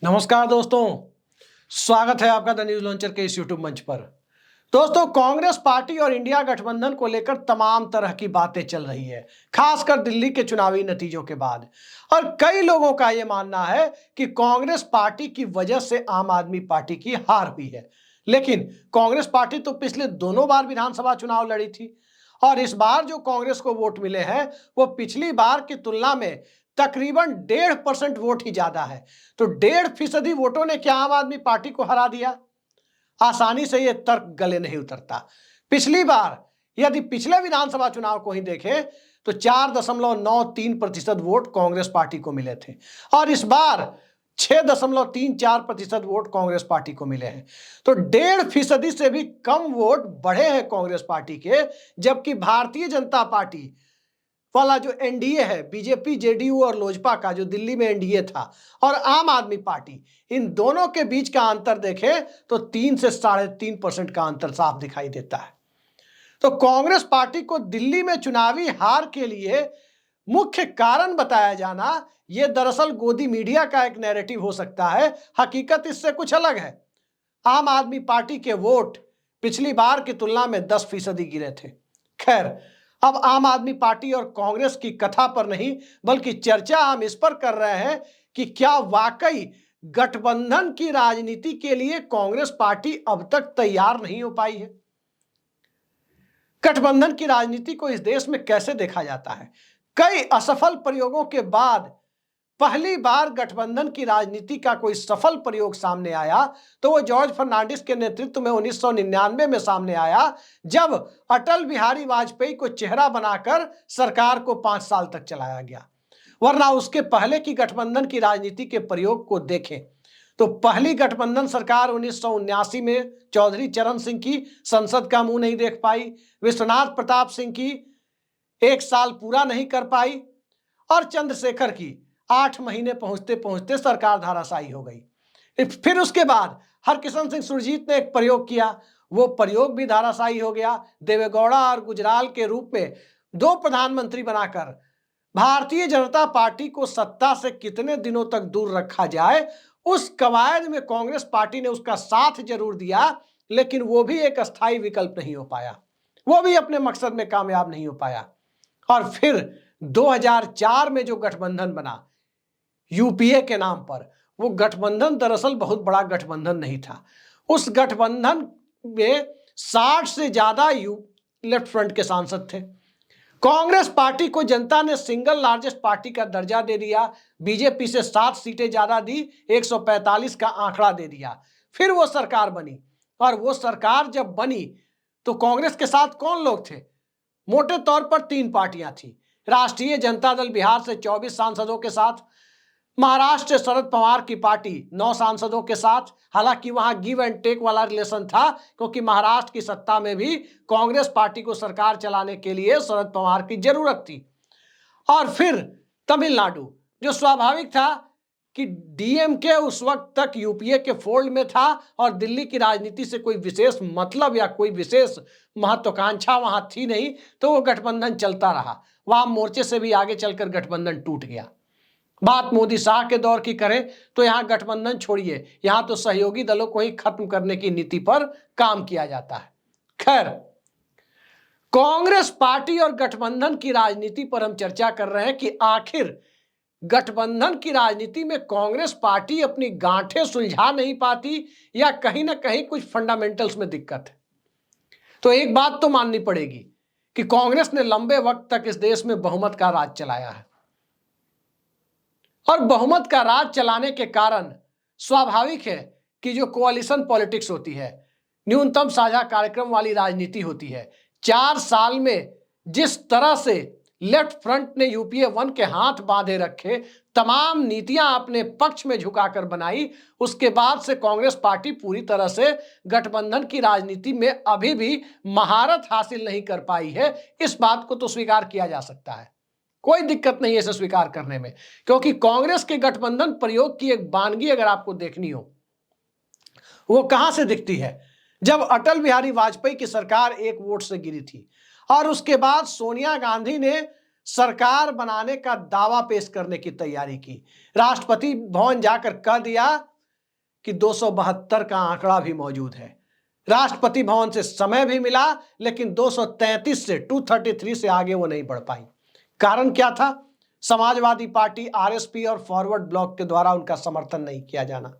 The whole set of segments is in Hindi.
नमस्कार दोस्तों, स्वागत है आपका द न्यूज लॉन्चर के इस यूट्यूब मंच पर। दोस्तों, कांग्रेस पार्टी और इंडिया गठबंधन को लेकर तमाम तरह की बातें चल रही है, खासकर दिल्ली के चुनावी नतीजों के बाद। और कई लोगों का यह मानना है कि कांग्रेस पार्टी की वजह से आम आदमी पार्टी की हार हुई है। लेकिन कांग्रेस पार्टी तो पिछले दोनों बार विधानसभा चुनाव लड़ी थी और इस बार जो कांग्रेस को वोट मिले हैं वो पिछली बार की तुलना में तकरीबन 1.5% वोट ही ज्यादा है। तो 1.5% वोटों ने क्या आम आदमी पार्टी को हरा दिया? आसानी से यह तर्क गले नहीं उतरता। पिछली बार यदि पिछले विधानसभा चुनाव को ही देखें तो 4.93% वोट कांग्रेस पार्टी को मिले थे और इस बार 6.34% वोट कांग्रेस पार्टी को मिले हैं। तो 1.5% से भी कम वोट बढ़े हैं कांग्रेस पार्टी के, जबकि भारतीय जनता पार्टी वाला जो एनडीए है, बीजेपी, जेडीयू और लोजपा का जो दिल्ली में एनडीए था, और आम आदमी पार्टी, इन दोनों के बीच का अंतर देखें तो 3 से 3.5% का अंतर साफ दिखाई देता है। तो कांग्रेस पार्टी को दिल्ली में चुनावी हार के लिए मुख्य कारण बताया जाना यह दरअसल गोदी मीडिया का एक नैरेटिव हो सकता है। हकीकत इससे कुछ अलग है। आम आदमी पार्टी के वोट पिछली बार की तुलना में 10% गिरे थे। खैर, अब आम आदमी पार्टी और कांग्रेस की कथा पर नहीं बल्कि चर्चा हम इस पर कर रहे हैं कि क्या वाकई गठबंधन की राजनीति के लिए कांग्रेस पार्टी अब तक तैयार नहीं हो पाई है। गठबंधन की राजनीति को इस देश में कैसे देखा जाता है? कई असफल प्रयोगों के बाद पहली बार गठबंधन की राजनीति का कोई सफल प्रयोग सामने आया तो वो जॉर्ज फर्नांडिस के नेतृत्व में 1999 में सामने आया, जब अटल बिहारी वाजपेयी को चेहरा बनाकर सरकार को 5 साल तक चलाया गया। वरना उसके पहले की गठबंधन की राजनीति के प्रयोग को देखें तो पहली गठबंधन सरकार 1979 में चौधरी चरण सिंह की संसद का मुंह नहीं देख पाई, विश्वनाथ प्रताप सिंह की 1 साल पूरा नहीं कर पाई और चंद्रशेखर की 8 महीने पहुंचते पहुंचते सरकार धराशायी हो गई। फिर उसके बाद हरकिशन सिंह सुरजीत ने एक प्रयोग किया, वो प्रयोग भी धराशायी हो गया। देवेगौड़ा और गुजराल के रूप में 2 प्रधानमंत्री बनाकर भारतीय जनता पार्टी को सत्ता से कितने दिनों तक दूर रखा जाए, उस कवायद में कांग्रेस पार्टी ने उसका साथ जरूर दिया, लेकिन वो भी एक अस्थायी विकल्प नहीं हो पाया, वो भी अपने मकसद में कामयाब नहीं हो पाया। और फिर 2004 में जो गठबंधन बना यूपीए के नाम पर, वो गठबंधन दरअसल बहुत बड़ा गठबंधन नहीं था। उस गठबंधन में 60 से ज्यादा लेफ्ट फ्रंट के सांसद थे। कांग्रेस पार्टी को जनता ने सिंगल लार्जेस्ट पार्टी का दर्जा दे दिया, बीजेपी से 7 सीटें ज्यादा दी, 145 का आंकड़ा दे दिया। फिर वो सरकार बनी और वो सरकार जब बनी तो कांग्रेस के साथ कौन लोग थे? मोटे तौर पर 3 पार्टियां थी। राष्ट्रीय जनता दल बिहार से 24 सांसदों के साथ, महाराष्ट्र शरद पवार की पार्टी 9 सांसदों के साथ। हालांकि वहां गिव एंड टेक वाला रिलेशन था, क्योंकि महाराष्ट्र की सत्ता में भी कांग्रेस पार्टी को सरकार चलाने के लिए शरद पवार की जरूरत थी। और फिर तमिलनाडु, जो स्वाभाविक था कि डीएमके उस वक्त तक यूपीए के फोल्ड में था और दिल्ली की राजनीति से कोई विशेष मतलब या कोई विशेष महत्वाकांक्षा वहां थी नहीं, तो वो गठबंधन चलता रहा। वाम मोर्चे से भी आगे चलकर गठबंधन टूट गया। बात मोदी शाह के दौर की करें तो यहां गठबंधन छोड़िए, यहां तो सहयोगी दलों को ही खत्म करने की नीति पर काम किया जाता है। खैर, कांग्रेस पार्टी और गठबंधन की राजनीति पर हम चर्चा कर रहे हैं कि आखिर गठबंधन की राजनीति में कांग्रेस पार्टी अपनी गांठें सुलझा नहीं पाती या कहीं ना कहीं कुछ फंडामेंटल्स में दिक्कत है। तो एक बात तो माननी पड़ेगी कि कांग्रेस ने लंबे वक्त तक इस देश में बहुमत का राज चलाया है और बहुमत का राज चलाने के कारण स्वाभाविक है कि जो कोalition पॉलिटिक्स होती है, न्यूनतम साझा कार्यक्रम वाली राजनीति होती है, 4 साल में जिस तरह से लेफ्ट फ्रंट ने यूपीए 1 के हाथ बांधे रखे, तमाम नीतियां अपने पक्ष में झुकाकर बनाई, उसके बाद से कांग्रेस पार्टी पूरी तरह से गठबंधन की राजनीति में अभी भी महारत हासिल नहीं कर पाई है। इस बात को तो स्वीकार किया जा सकता है, कोई दिक्कत नहीं है इसे स्वीकार करने में, क्योंकि कांग्रेस के गठबंधन प्रयोग की एक वानगी अगर आपको देखनी हो, वो कहां से दिखती है? जब अटल बिहारी वाजपेयी की सरकार 1 वोट से गिरी थी और उसके बाद सोनिया गांधी ने सरकार बनाने का दावा पेश करने की तैयारी की। राष्ट्रपति भवन जाकर कह दिया कि 272 का आंकड़ा भी मौजूद है। राष्ट्रपति भवन से समय भी मिला, लेकिन 233 से 233 से आगे वो नहीं बढ़ पाई। कारण क्या था? समाजवादी पार्टी, आरएसपी और फॉरवर्ड ब्लॉक के द्वारा उनका समर्थन नहीं किया जाना।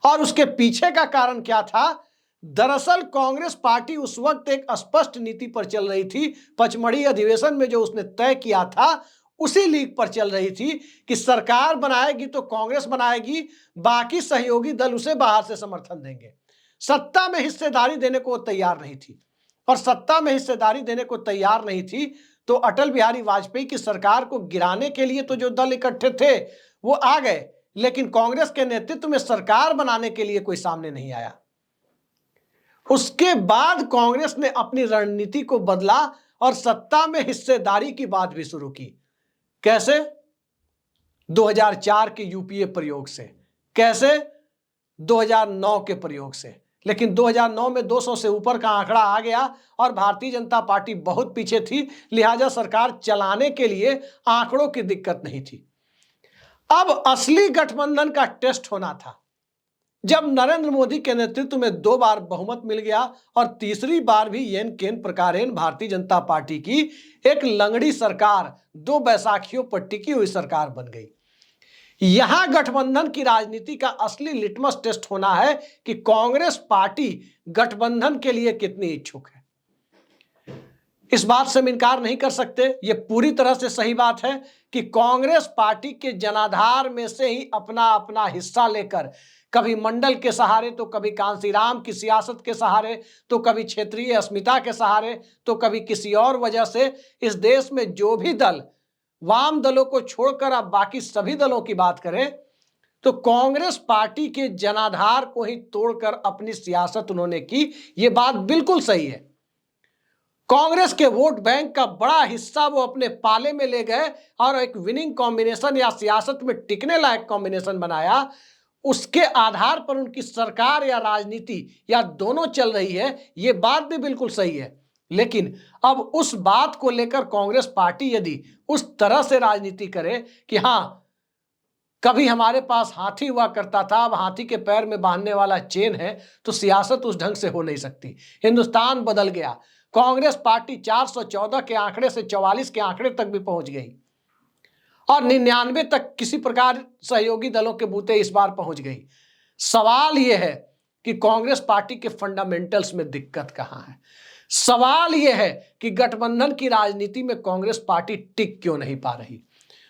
और उसके पीछे का कारण क्या था? दरअसल कांग्रेस पार्टी उस वक्त एक स्पष्ट नीति पर चल रही थी। पचमढ़ी अधिवेशन में जो उसने तय किया था, उसी लीग पर चल रही थी कि सरकार बनाएगी तो कांग्रेस बनाएगी, बाकी सहयोगी दल उसे बाहर से समर्थन देंगे। सत्ता में हिस्सेदारी देने को तैयार नहीं थी, और सत्ता में हिस्सेदारी देने को तैयार नहीं थी तो अटल बिहारी वाजपेयी की सरकार को गिराने के लिए तो जो दल इकट्ठे थे वो आ गए, लेकिन कांग्रेस के नेतृत्व में सरकार बनाने के लिए कोई सामने नहीं आया। उसके बाद कांग्रेस ने अपनी रणनीति को बदला और सत्ता में हिस्सेदारी की बात भी शुरू की। कैसे? 2004 के यूपीए प्रयोग से। कैसे? 2009 के प्रयोग से। लेकिन 2009 में 200 से ऊपर का आंकड़ा आ गया और भारतीय जनता पार्टी बहुत पीछे थी, लिहाजा सरकार चलाने के लिए आंकड़ों की दिक्कत नहीं थी। अब असली गठबंधन का टेस्ट होना था, जब नरेंद्र मोदी के नेतृत्व में 2 बार बहुमत मिल गया और तीसरी बार भी येन केन प्रकारेण भारतीय जनता पार्टी की एक लंगड़ी सरकार, 2 बैसाखियों पर टिकी हुई सरकार बन गई। यहां गठबंधन की राजनीति का असली लिटमस टेस्ट होना है कि कांग्रेस पार्टी गठबंधन के लिए कितनी इच्छुक है। इस बात से हम इनकार नहीं कर सकते, यह पूरी तरह से सही बात है कि कांग्रेस पार्टी के जनाधार में से ही अपना अपना हिस्सा लेकर, कभी मंडल के सहारे तो कभी कांसीराम की सियासत के सहारे तो कभी क्षेत्रीय अस्मिता के सहारे तो कभी किसी और वजह से, इस देश में जो भी दल, वाम दलों को छोड़कर आप बाकी सभी दलों की बात करें तो कांग्रेस पार्टी के जनाधार को ही तोड़कर अपनी सियासत उन्होंने की। यह बात बिल्कुल सही है। कांग्रेस के वोट बैंक का बड़ा हिस्सा वो अपने पाले में ले गए और एक विनिंग कॉम्बिनेशन या सियासत में टिकने लायक कॉम्बिनेशन बनाया। उसके आधार पर उनकी सरकार या राजनीति या दोनों चल रही है, ये बात भी बिल्कुल सही है। लेकिन अब उस बात को लेकर कांग्रेस पार्टी यदि उस तरह से राजनीति करे कि हां, कभी हमारे पास हाथी हुआ करता था, अब हाथी के पैर में बांधने वाला चेन है, तो सियासत उस ढंग से हो नहीं सकती। हिंदुस्तान बदल गया। कांग्रेस पार्टी 414 के आंकड़े से 44 के आंकड़े तक भी पहुंच गई और 99 तक किसी प्रकार सहयोगी दलों के बूते इस बार पहुंच गई। सवाल यह है कि कांग्रेस पार्टी के फंडामेंटल्स में दिक्कत कहां है। सवाल यह है कि गठबंधन की राजनीति में कांग्रेस पार्टी टिक क्यों नहीं पा रही।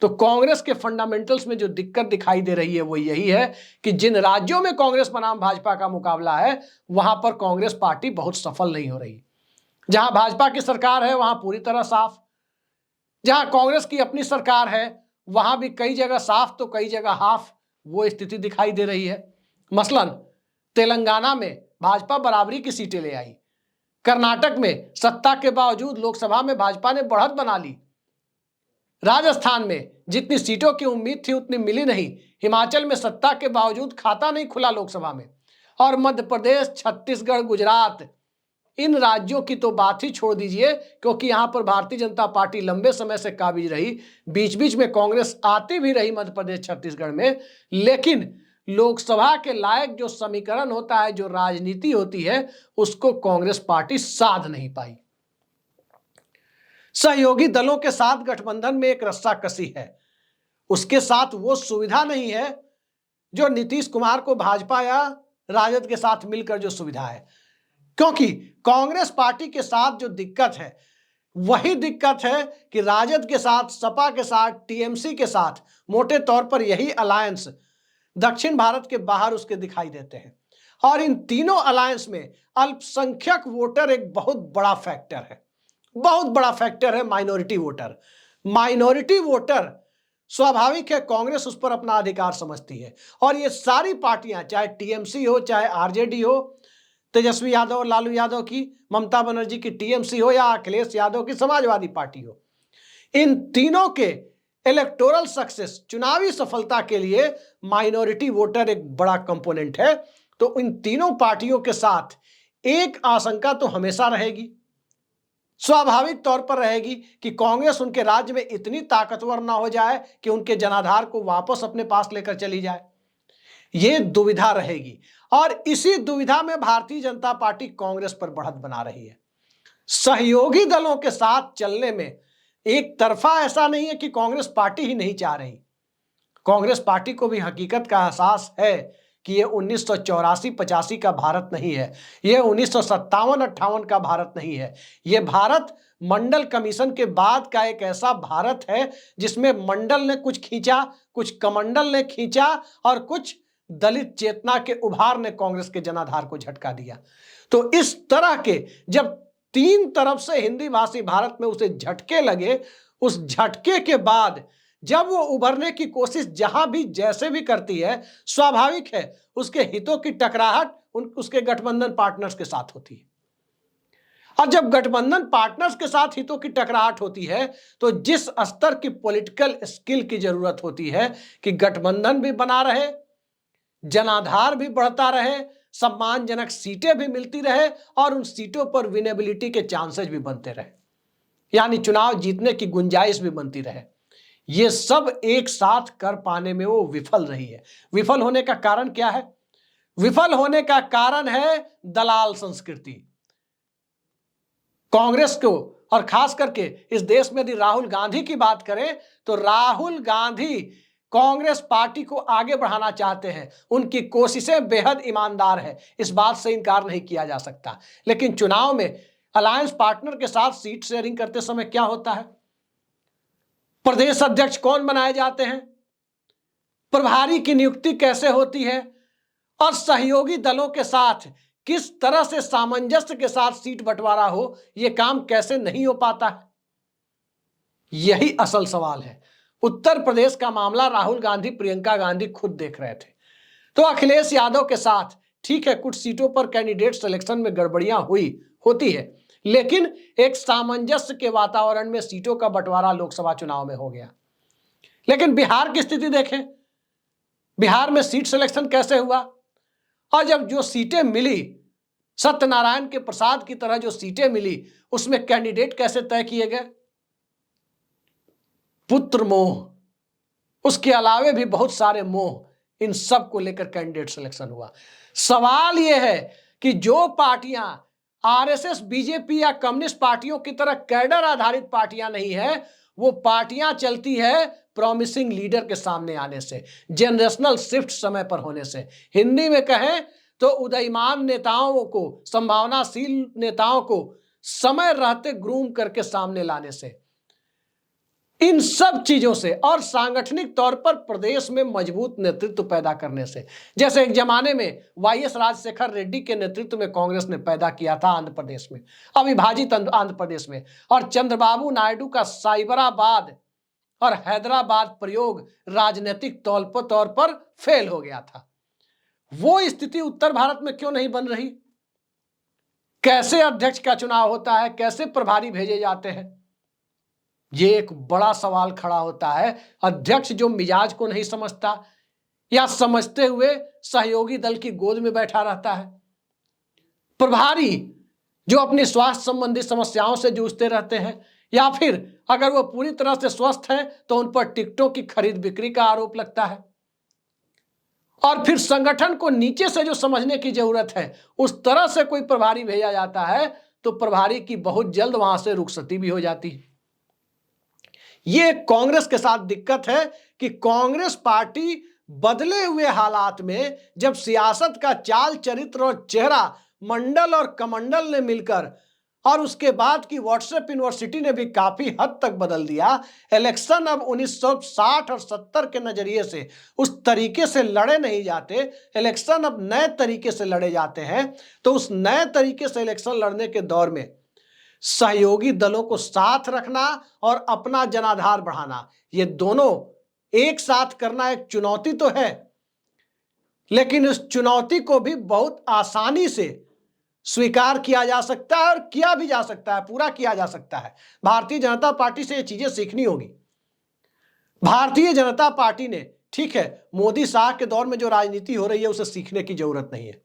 तो कांग्रेस के फंडामेंटल्स में जो दिक्कत दिखाई दे रही है वो यही है कि जिन राज्यों में कांग्रेस बनाम भाजपा का मुकाबला है, वहां पर कांग्रेस पार्टी बहुत सफल नहीं हो रही। जहां भाजपा की सरकार है वहां पूरी तरह साफ, जहां कांग्रेस की अपनी सरकार है वहां भी कई जगह साफ तो कई जगह हाफ, वो स्थिति दिखाई दे रही है। मसलन तेलंगाना में भाजपा बराबरी की सीटें ले आई, कर्नाटक में सत्ता के बावजूद लोकसभा में भाजपा ने बढ़त बना ली, राजस्थान में जितनी सीटों की उम्मीद थी उतनी मिली नहीं, हिमाचल में सत्ता के बावजूद खाता नहीं खुला लोकसभा में, और मध्य प्रदेश, छत्तीसगढ़, गुजरात, इन राज्यों की तो बात ही छोड़ दीजिए, क्योंकि यहां पर भारतीय जनता पार्टी लंबे समय से काबिज रही। बीच बीच में कांग्रेस आती भी रही मध्य प्रदेश, छत्तीसगढ़ में, लेकिन लोकसभा के लायक जो समीकरण होता है, जो राजनीति होती है, उसको कांग्रेस पार्टी साध नहीं पाई। सहयोगी दलों के साथ गठबंधन में एक रस्साकसी है, उसके साथ वो सुविधा नहीं है जो नीतीश कुमार को भाजपा या राजद के साथ मिलकर जो सुविधा है। क्योंकि कांग्रेस पार्टी के साथ जो दिक्कत है वही दिक्कत है कि राजद के साथ, सपा के साथ, टीएमसी के साथ, मोटे तौर पर यही अलायंस दक्षिण भारत के बाहर उसके दिखाई देते हैं। और इन तीनों अलायंस में अल्पसंख्यक वोटर एक बहुत बड़ा फैक्टर है, बहुत बड़ा फैक्टर है माइनॉरिटी वोटर। माइनॉरिटी वोटर स्वाभाविक है कांग्रेस उस पर अपना अधिकार समझती है, और ये सारी पार्टियां, चाहे टीएमसी हो, चाहे आरजेडी हो, तेजस्वी यादव और लालू यादव की, ममता बनर्जी की टीएमसी हो, या अखिलेश यादव की समाजवादी पार्टी हो, इन तीनों के इलेक्टोरल सक्सेस, चुनावी सफलता के लिए माइनॉरिटी वोटर एक बड़ा कंपोनेंट है। तो इन तीनों पार्टियों के साथ एक आशंका तो हमेशा रहेगी स्वाभाविक तौर पर रहेगी कि कांग्रेस उनके राज्य में इतनी ताकतवर ना हो जाए कि उनके जनाधार को वापस अपने पास लेकर चली जाए। यह दुविधा रहेगी और इसी दुविधा में भारतीय जनता पार्टी कांग्रेस पर बढ़त बना रही है। सहयोगी दलों के साथ चलने में एक तरफा ऐसा नहीं है कि कांग्रेस पार्टी ही नहीं चाह रही। कांग्रेस पार्टी को भी हकीकत का एहसास है कि यह 1984-85 का भारत नहीं है, यह 1957-58 का भारत नहीं है। यह भारत मंडल कमीशन के बाद का एक ऐसा भारत है जिसमें मंडल ने कुछ खींचा, कुछ कमंडल ने खींचा और कुछ दलित चेतना के उभार ने कांग्रेस के जनाधार को झटका दिया। तो इस तरह के जब तीन तरफ से हिंदी भाषी भारत में उसे झटके लगे, उस झटके के बाद जब वो उभरने की कोशिश जहां भी जैसे भी करती है, स्वाभाविक है उसके हितों की टकराहट उसके गठबंधन पार्टनर्स के साथ होती है। और जब गठबंधन पार्टनर्स के साथ हितों की टकराहट होती है तो जिस स्तर की पॉलिटिकल स्किल की जरूरत होती है कि गठबंधन भी बना रहे, जनाधार भी बढ़ता रहे, सम्मानजनक सीटें भी मिलती रहे और उन सीटों पर विनेबिलिटी के चांसेस भी बनते रहे, यानी चुनाव जीतने की गुंजाइश भी बनती रहे, ये सब एक साथ कर पाने में वो विफल रही है। विफल होने का कारण क्या है? विफल होने का कारण है दलाल संस्कृति। कांग्रेस को और खास करके इस देश में यदि राहुल गांधी की बात करें तो राहुल गांधी कांग्रेस पार्टी को आगे बढ़ाना चाहते हैं, उनकी कोशिशें बेहद ईमानदार है, इस बात से इनकार नहीं किया जा सकता। लेकिन चुनाव में अलायंस पार्टनर के साथ सीट शेयरिंग करते समय क्या होता है? प्रदेश अध्यक्ष कौन बनाए जाते हैं, प्रभारी की नियुक्ति कैसे होती है और सहयोगी दलों के साथ किस तरह से सामंजस्य के साथ सीट बंटवारा हो, यह काम कैसे नहीं हो पाता है? यही असल सवाल है। उत्तर प्रदेश का मामला राहुल गांधी, प्रियंका गांधी खुद देख रहे थे। तो अखिलेश यादव के साथ ठीक है, कुछ सीटों पर कैंडिडेट सिलेक्शन में गड़बड़ियां होती है, लेकिन एक सामंजस्य के वातावरण में सीटों का बंटवारा लोकसभा चुनाव में हो गया। लेकिन बिहार की स्थिति देखें, बिहार में सीट सिलेक्शन कैसे हुआ और जब जो सीटें मिली, सत्यनारायण के प्रसाद की तरह जो सीटें मिली, उसमें कैंडिडेट कैसे तय किए गए? पुत्र मोह, उसके अलावे भी बहुत सारे मोह, इन सब को लेकर कैंडिडेट सिलेक्शन हुआ। सवाल यह है कि जो पार्टियां आरएसएस, बीजेपी या कम्युनिस्ट पार्टियों की तरह कैडर आधारित पार्टियां नहीं है, वो पार्टियां चलती है प्रॉमिसिंग लीडर के सामने आने से, जनरेशनल शिफ्ट समय पर होने से। हिंदी में कहें तो उदयमान नेताओं को, संभावनाशील नेताओं को समय रहते ग्रूम करके सामने लाने से, इन सब चीजों से और सांगठनिक तौर पर प्रदेश में मजबूत नेतृत्व पैदा करने से, जैसे एक जमाने में वाईएस राजशेखर रेड्डी के नेतृत्व में कांग्रेस ने पैदा किया था आंध्र प्रदेश में, अविभाजित आंध्र प्रदेश में, और चंद्रबाबू नायडू का साइबराबाद और हैदराबाद प्रयोग राजनीतिक तौर पर फेल हो गया था। वो स्थिति उत्तर भारत में क्यों नहीं बन रही? कैसे अध्यक्ष का चुनाव होता है, कैसे प्रभारी भेजे जाते हैं, ये एक बड़ा सवाल खड़ा होता है। अध्यक्ष जो मिजाज को नहीं समझता या समझते हुए सहयोगी दल की गोद में बैठा रहता है, प्रभारी जो अपनी स्वास्थ्य संबंधी समस्याओं से जूझते रहते हैं, या फिर अगर वो पूरी तरह से स्वस्थ हैं तो उन पर टिकटों की खरीद बिक्री का आरोप लगता है। और फिर संगठन को नीचे से जो समझने की जरूरत है, उस तरह से कोई प्रभारी भेजा जाता है तो प्रभारी की बहुत जल्द वहां से रुखसती भी हो जाती है। ये कांग्रेस के साथ दिक्कत है कि कांग्रेस पार्टी बदले हुए हालात में जब सियासत का चाल चरित्र और चेहरा मंडल और कमंडल ने मिलकर, और उसके बाद की व्हाट्सएप यूनिवर्सिटी ने भी काफी हद तक बदल दिया, इलेक्शन अब 1960 और 70 के नजरिए से उस तरीके से लड़े नहीं जाते, इलेक्शन अब नए तरीके से लड़े जाते हैं। तो उस नए तरीके से इलेक्शन लड़ने के दौर में सहयोगी दलों को साथ रखना और अपना जनाधार बढ़ाना, ये दोनों एक साथ करना एक चुनौती तो है, लेकिन उस चुनौती को भी बहुत आसानी से स्वीकार किया जा सकता है और किया भी जा सकता है, पूरा किया जा सकता है। भारतीय जनता पार्टी से ये चीजें सीखनी होगी। भारतीय जनता पार्टी ने, ठीक है, मोदी शाह के दौर में जो राजनीति हो रही है उसे सीखने की जरूरत नहीं है,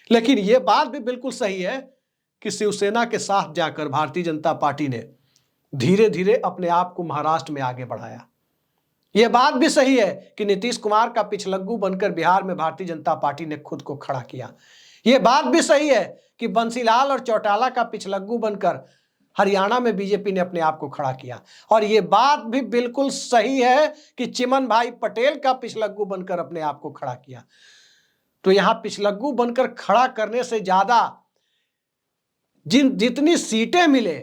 लेकिन यह बात भी बिल्कुल सही है कि शिवसेना के साथ जाकर भारतीय जनता पार्टी ने धीरे धीरे अपने आप को महाराष्ट्र में आगे बढ़ाया। यह बात भी सही है कि नीतीश कुमार का पिछलग्गू बनकर बिहार में भारतीय जनता पार्टी ने खुद को खड़ा किया। यह बात भी सही है कि बंसीलाल और चौटाला का पिछलग्गू बनकर हरियाणा में बीजेपी ने अपने आप को खड़ा किया। और यह बात भी बिल्कुल सही है कि चिमन भाई पटेल का पिछलग्गू बनकर अपने आप को खड़ा किया। तो यहां पिछलग्गू बनकर खड़ा करने से ज्यादा जितनी सीटें मिले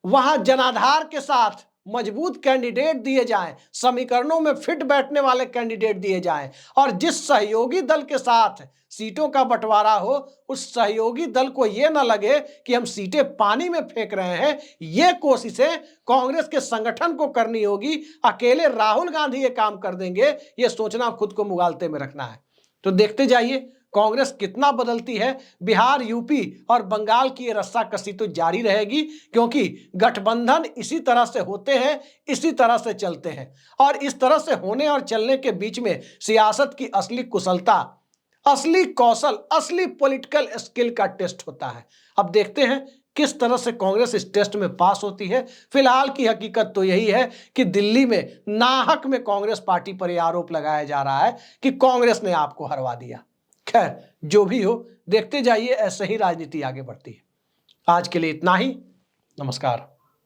वहां जनाधार के साथ मजबूत कैंडिडेट दिए जाएं, समीकरणों में फिट बैठने वाले कैंडिडेट दिए जाएं और जिस सहयोगी दल के साथ सीटों का बंटवारा हो उस सहयोगी दल को यह ना लगे कि हम सीटें पानी में फेंक रहे हैं। ये कोशिशें कांग्रेस के संगठन को करनी होगी। अकेले राहुल गांधी ये काम कर देंगे, ये सोचना खुद को मुगालते में रखना है। तो देखते जाइए कांग्रेस कितना बदलती है। बिहार, यूपी और बंगाल की ये रस्साकसी तो जारी रहेगी, क्योंकि गठबंधन इसी तरह से होते हैं, इसी तरह से चलते हैं और इस तरह से होने और चलने के बीच में सियासत की असली कुशलता, असली कौशल, असली पॉलिटिकल स्किल का टेस्ट होता है। अब देखते हैं किस तरह से कांग्रेस इस टेस्ट में पास होती है। फिलहाल की हकीकत तो यही है कि दिल्ली में नाहक में कांग्रेस पार्टी पर यह आरोप लगाया जा रहा है कि कांग्रेस ने आपको हरवा दिया। खैर, जो भी हो, देखते जाइए, ऐसे ही राजनीति आगे बढ़ती है। आज के लिए इतना ही। नमस्कार।